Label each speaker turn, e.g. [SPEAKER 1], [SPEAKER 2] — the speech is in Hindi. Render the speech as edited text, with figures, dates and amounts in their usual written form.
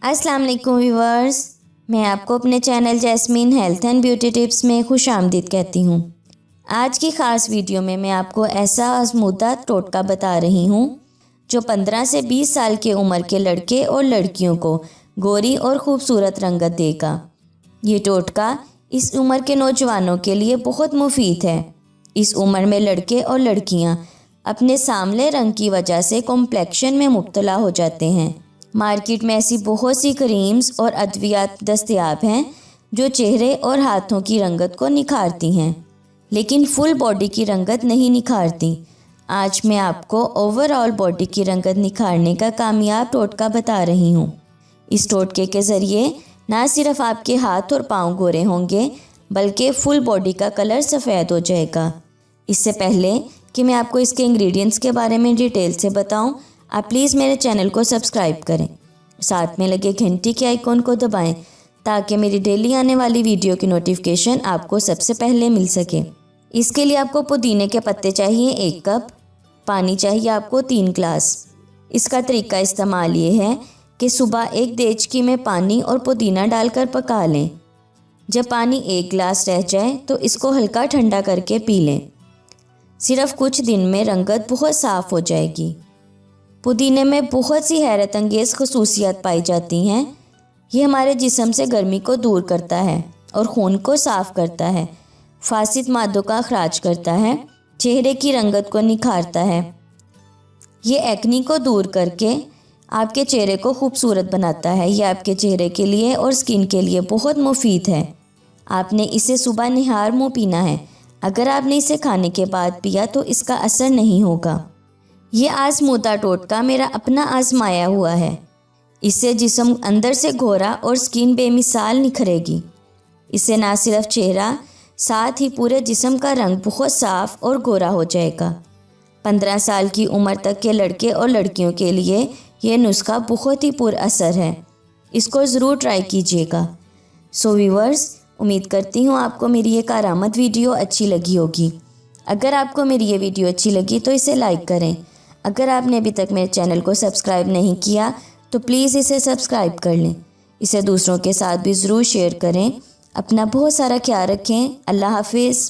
[SPEAKER 1] अस्सलाम वालेकुम व्यूवर्स, मैं आपको अपने channel jasmine health and beauty tips में खुशामदीद कहती हूँ। आज की ख़ास वीडियो में मैं आपको ऐसा आज़मूदा टोटका बता रही हूँ जो 15 से 20 साल की उम्र के लड़के और लड़कियों को गोरी और ख़ूबसूरत रंगत देगा। ये टोटका इस उम्र के नौजवानों के लिए बहुत मुफीद है। इस उम्र में लड़के और लड़कियाँ अपने सांवले रंग की वजह से कॉम्प्लेक्शन में मुब्तला हो जाते हैं। मार्केट में ऐसी बहुत सी क्रीम्स और अद्वियात दस्तयाब हैं जो चेहरे और हाथों की रंगत को निखारती हैं, लेकिन फुल बॉडी की रंगत नहीं निखारती। आज मैं आपको ओवरऑल बॉडी की रंगत निखारने का कामयाब टोटका बता रही हूँ। इस टोटके के ज़रिए ना सिर्फ आपके हाथ और पाँव गोरे होंगे बल्कि फुल बॉडी का कलर सफ़ेद हो जाएगा। इससे पहले कि मैं आपको इसके इंग्रेडिएंट्स के बारे में डिटेल से बताऊं, आप प्लीज़ मेरे चैनल को सब्सक्राइब करें, साथ में लगे घंटी के आइकॉन को दबाएं ताकि मेरी डेली आने वाली वीडियो की नोटिफिकेशन आपको सबसे पहले मिल सके। इसके लिए आपको पुदीने के पत्ते चाहिए 1 कप, पानी चाहिए आपको 3 ग्लास। इसका तरीका इस्तेमाल ये है कि सुबह 1 देचकी में पानी और पुदीना डालकर पका लें। जब पानी 1 गिलास रह जाए तो इसको हल्का ठंडा करके पी लें। सिर्फ कुछ दिन में रंगत बहुत साफ़ हो जाएगी। पुदीने में बहुत सी हैरत अंगेज़ खसूसियात पाई जाती हैं। ये हमारे जिस्म से गर्मी को दूर करता है और खून को साफ़ करता है, फासिद मादों का अखराज करता है, चेहरे की रंगत को निखारता है। ये एक्नी को दूर करके आपके चेहरे को खूबसूरत बनाता है। ये आपके चेहरे के लिए और स्किन के लिए बहुत मुफीद है। आपने इसे सुबह निहार मुँह पीना है। अगर आपने इसे खाने के बाद पिया तो इसका असर नहीं होगा। ये आज़मूदा टोटका मेरा अपना आजमाया हुआ है। इससे जिस्म अंदर से गोरा और स्किन बेमिसाल निखरेगी। इससे ना सिर्फ चेहरा, साथ ही पूरे जिस्म का रंग बहुत साफ़ और गोरा हो जाएगा। 15 साल की उम्र तक के लड़के और लड़कियों के लिए ये नुस्खा बहुत ही पुरअसर है। इसको ज़रूर ट्राई कीजिएगा। सो व्यूअर्स, उम्मीद करती हूँ आपको मेरी ये कारामद वीडियो अच्छी लगी होगी। अगर आपको मेरी ये वीडियो अच्छी लगी तो इसे लाइक करें। अगर आपने अभी तक मेरे चैनल को सब्सक्राइब नहीं किया तो प्लीज़ इसे सब्सक्राइब कर लें। इसे दूसरों के साथ भी ज़रूर शेयर करें। अपना बहुत सारा ख्याल रखें। अल्लाह हाफिज़।